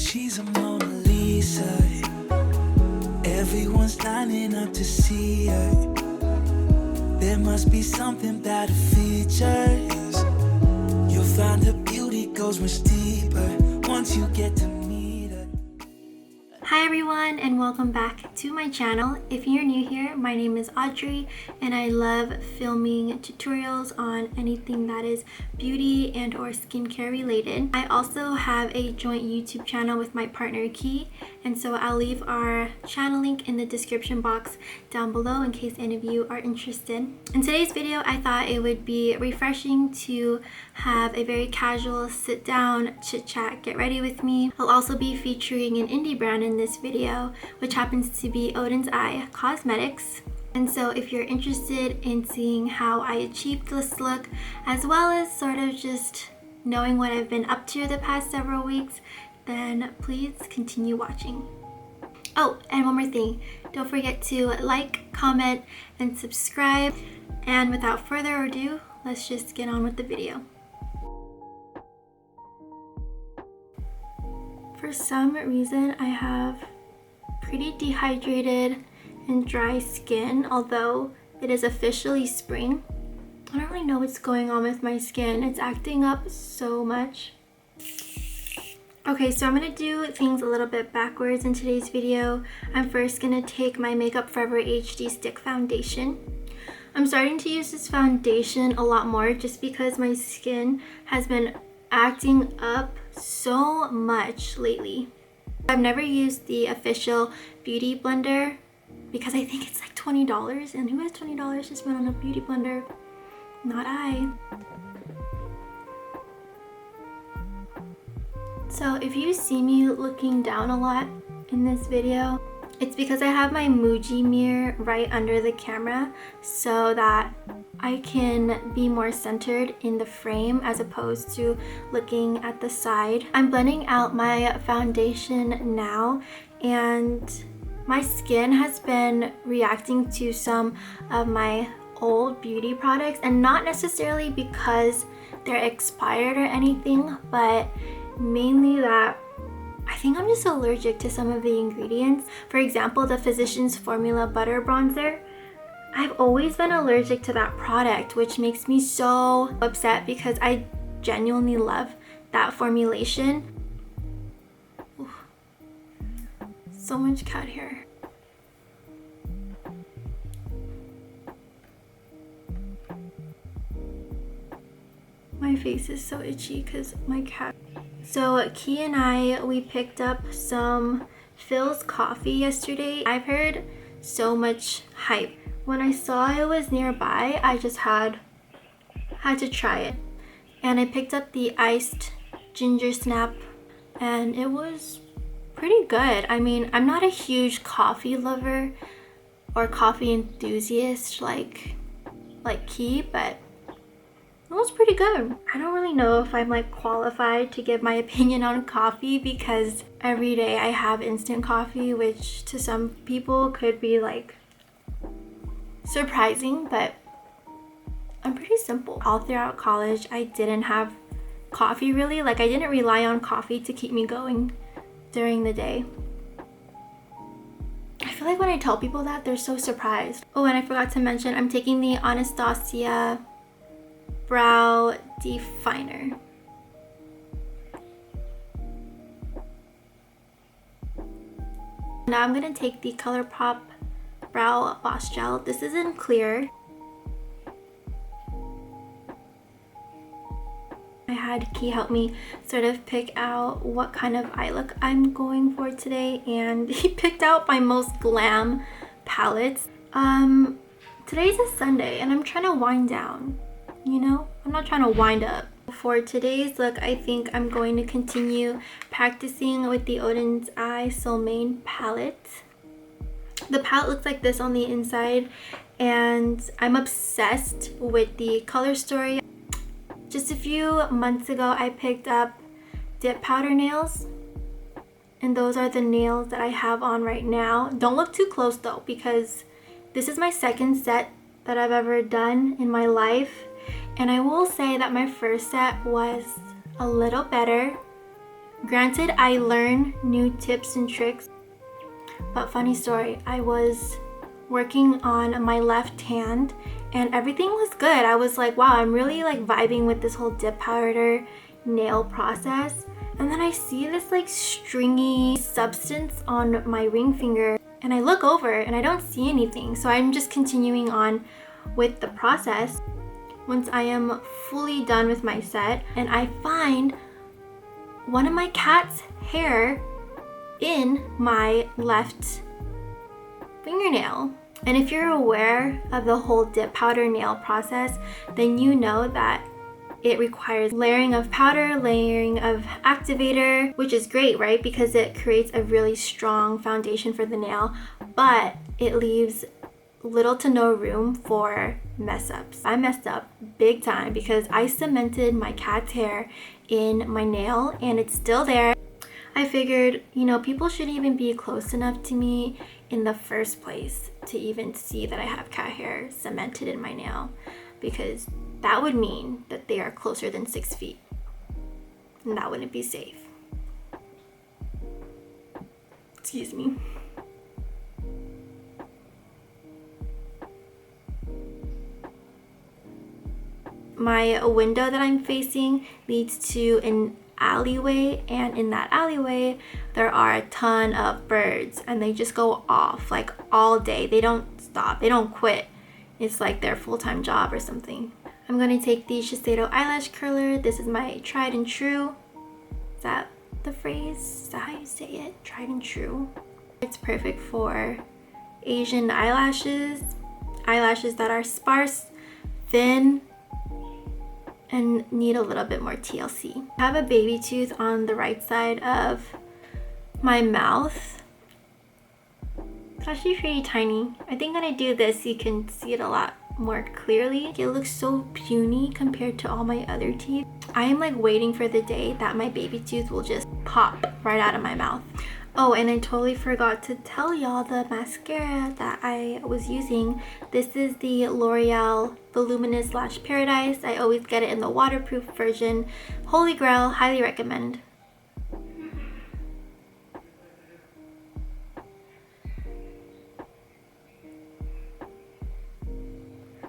She's a Mona Lisa. Everyone's lining up to see her. There must be something about her features. You'll find her beauty goes much deeper once you get to meet her. Hi everyone, and welcome back to my channel. If you're new here, my name is Audrey and I love filming tutorials on anything that is beauty and or skincare related. I also have a joint YouTube channel with my partner Key, and so I'll leave our channel link in the description box down below in case any of you are interested. In today's video, I thought it would be refreshing to have a very casual sit down chit chat, get ready with me. I'll also be featuring an indie brand in this video, which happens to be Oden's Eye Cosmetics. And so if you're interested in seeing how I achieved this look, as well as sort of just knowing what I've been up to the past several weeks, then please continue watching. Oh, and one more thing, don't forget to like, comment, and subscribe. And without further ado, let's just get on with the video. For some reason, I have pretty dehydrated and dry skin, although it is officially spring. I don't really know what's going on with my skin. It's acting up so much. Okay, so I'm gonna do things a little bit backwards in today's video. I'm first gonna take my Makeup Forever HD Stick Foundation. I'm starting to use this foundation a lot more just because my skin has been acting up so much lately. I've never used the official beauty blender because I think it's like $20, and who has $20 to spend on a beauty blender? Not I. So if you see me looking down a lot in this video, it's because I have my Muji mirror right under the camera so that I can be more centered in the frame as opposed to looking at the side. I'm blending out my foundation now, and my skin has been reacting to some of my old beauty products, and not necessarily because they're expired or anything, but mainly that I think I'm just allergic to some of the ingredients. For example, the Physicians Formula Butter Bronzer. I've always been allergic to that product, which makes me so upset because I genuinely love that formulation. Ooh, so much cat hair. My face is so itchy because my cat. So Key and we picked up some Phil's coffee yesterday. I've heard so much hype. When I saw it was nearby, I just had to try it. And I picked up the iced ginger snap, and it was pretty good. I mean, I'm not a huge coffee lover or coffee enthusiast like Key, but it was pretty good. I don't really know if I'm like qualified to give my opinion on coffee because every day I have instant coffee, which to some people could be like surprising, but I'm pretty simple. All throughout college, I didn't have coffee really. Like, I didn't rely on coffee to keep me going during the day. I feel like when I tell people that, they're so surprised. Oh, and I forgot to mention, I'm taking the Anastasia brow definer. Now I'm gonna take the ColourPop brow boss gel. This is in clear. I had Key help me sort of pick out what kind of eye look I'm going for today, and he picked out my most glam palettes. Today's a Sunday and I'm trying to wind down. You know, I'm not trying to wind up. For today's look, I think I'm going to continue practicing with the Oden's Eye Soulmane palette. The palette looks like this on the inside, and I'm obsessed with the color story. Just a few months ago, I picked up dip powder nails, and those are the nails that I have on right now. Don't look too close though, because this is my second set that I've ever done in my life. And I will say that my first set was a little better Granted, I learn new tips and tricks, but funny story, I was working on my left hand and everything was good. I was like, wow, I'm really like vibing with this whole dip powder nail process. And then I see this like stringy substance on my ring finger and I look over and I don't see anything. So I'm just continuing on with the process. Once I am fully done with my set and I find one of my cat's hair in my left fingernail. And if you're aware of the whole dip powder nail process, then you know that it requires layering of powder, layering of activator, which is great, right? Because it creates a really strong foundation for the nail, but it leaves little to no room for mess ups. I messed up big time because I cemented my cat's hair in my nail and it's still there. I figured, you know, people shouldn't even be close enough to me in the first place to even see that I have cat hair cemented in my nail, because that would mean that they are closer than 6 feet and that wouldn't be safe. Excuse me. My window that I'm facing leads to an alleyway, and in that alleyway there are a ton of birds and they just go off like all day. They don't stop, they don't quit. It's like their full-time job or something. I'm gonna take the Shiseido eyelash curler. This is my tried and true. Is that the phrase? Is that how you say it? Tried and true. It's perfect for Asian eyelashes that are sparse, thin, and need a little bit more TLC. I have a baby tooth on the right side of my mouth. It's actually pretty tiny. I think when I do this, you can see it a lot more clearly. It looks so puny compared to all my other teeth. I am like waiting for the day that my baby tooth will just pop right out of my mouth. Oh, and I totally forgot to tell y'all the mascara that I was using. This is the L'Oreal Voluminous Lash Paradise. I always get it in the waterproof version. Holy grail, highly recommend.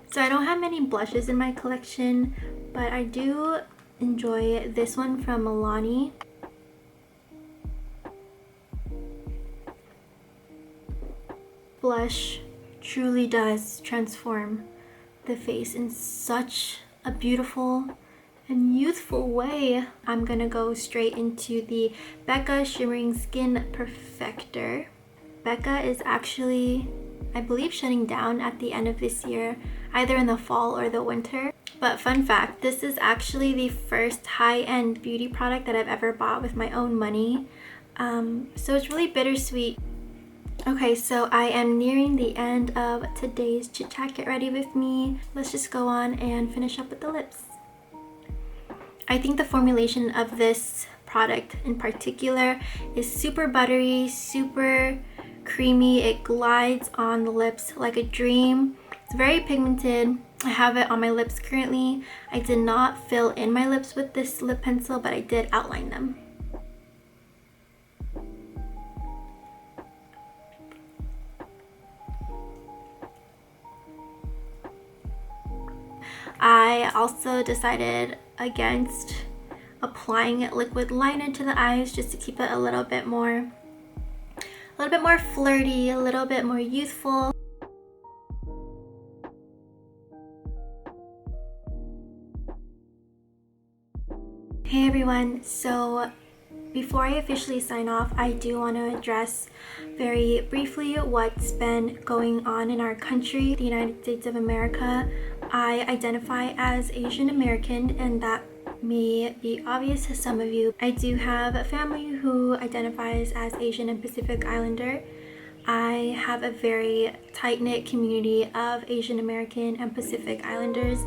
So I don't have many blushes in my collection, but I do enjoy this one from Milani. Blush truly does transform the face in such a beautiful and youthful way. I'm gonna go straight into the Becca Shimmering Skin Perfector. Becca is actually, I believe, shutting down at the end of this year, either in the fall or the winter. But fun fact, this is actually the first high-end beauty product that I've ever bought with my own money. So it's really bittersweet. Okay, so I am nearing the end of today's chit chat. Get ready with me. Let's just go on and finish up with the lips. I think the formulation of this product in particular is super buttery, super creamy. It glides on the lips like a dream. It's very pigmented. I have it on my lips currently. I did not fill in my lips with this lip pencil, but I did outline them. I also decided against applying liquid liner to the eyes just to keep it a little bit more flirty, a little bit more youthful. Hey everyone, so before I officially sign off, I do want to address very briefly what's been going on in our country, the United States of America. I identify as Asian American, and that may be obvious to some of you. I do have a family who identifies as Asian and Pacific Islander. I have a very tight-knit community of Asian American and Pacific Islanders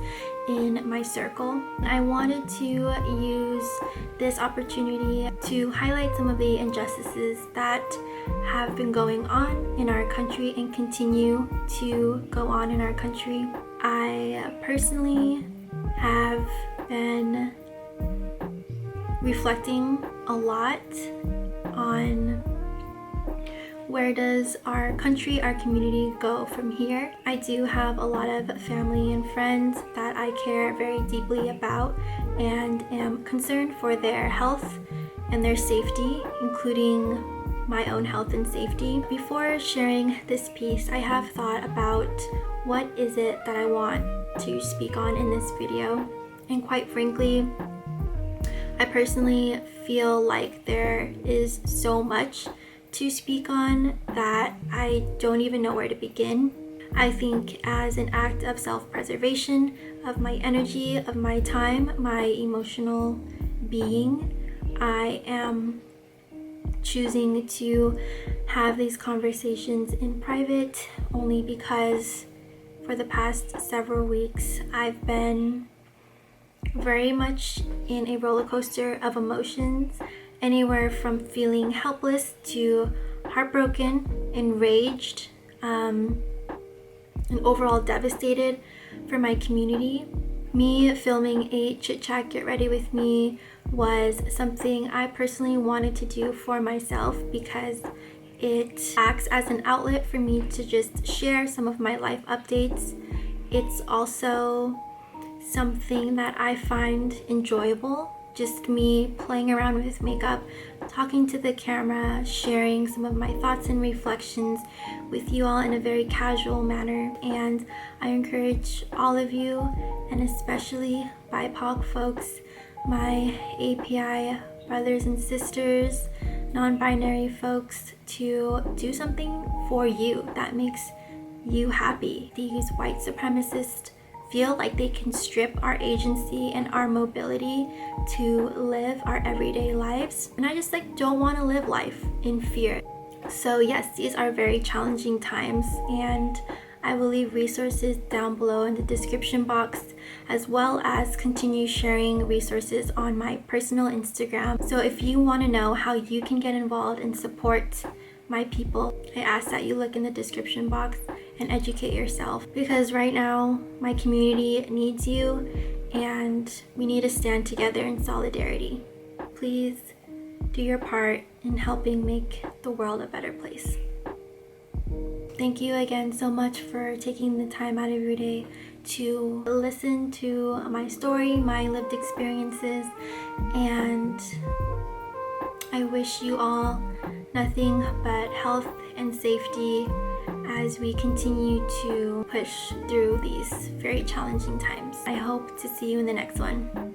in my circle. I wanted to use this opportunity to highlight some of the injustices that have been going on in our country and continue to go on in our country. I personally have been reflecting a lot on where does our country, our community go from here. I do have a lot of family and friends that I care very deeply about and am concerned for their health and their safety, including my own health and safety. Before sharing this piece, I have thought about what is it that I want to speak on in this video. And quite frankly, I personally feel like there is so much to speak on that I don't even know where to begin. I think as an act of self-preservation of my energy, of my time, my emotional being, I am choosing to have these conversations in private only because for the past several weeks I've been very much in a roller coaster of emotions, anywhere from feeling helpless to heartbroken, enraged, and overall devastated for my community. Me filming a chit chat get ready with me was something I personally wanted to do for myself because it acts as an outlet for me to just share some of my life updates. It's also something that I find enjoyable, just me playing around with makeup, talking to the camera, sharing some of my thoughts and reflections with you all in a very casual manner. And I encourage all of you, and especially BIPOC folks, my API brothers and sisters, non-binary folks, to do something for you that makes you happy. These white supremacists feel like they can strip our agency and our mobility to live our everyday lives, and I just don't want to live life in fear. So yes, these are very challenging times, and I will leave resources down below in the description box, as well as continue sharing resources on my personal Instagram. So if you want to know how you can get involved and support my people, I ask that you look in the description box and educate yourself, because right now my community needs you and we need to stand together in solidarity. Please do your part in helping make the world a better place. Thank you again so much for taking the time out of your day to listen to my story, my lived experiences, and I wish you all nothing but health and safety as we continue to push through these very challenging times. I hope to see you in the next one.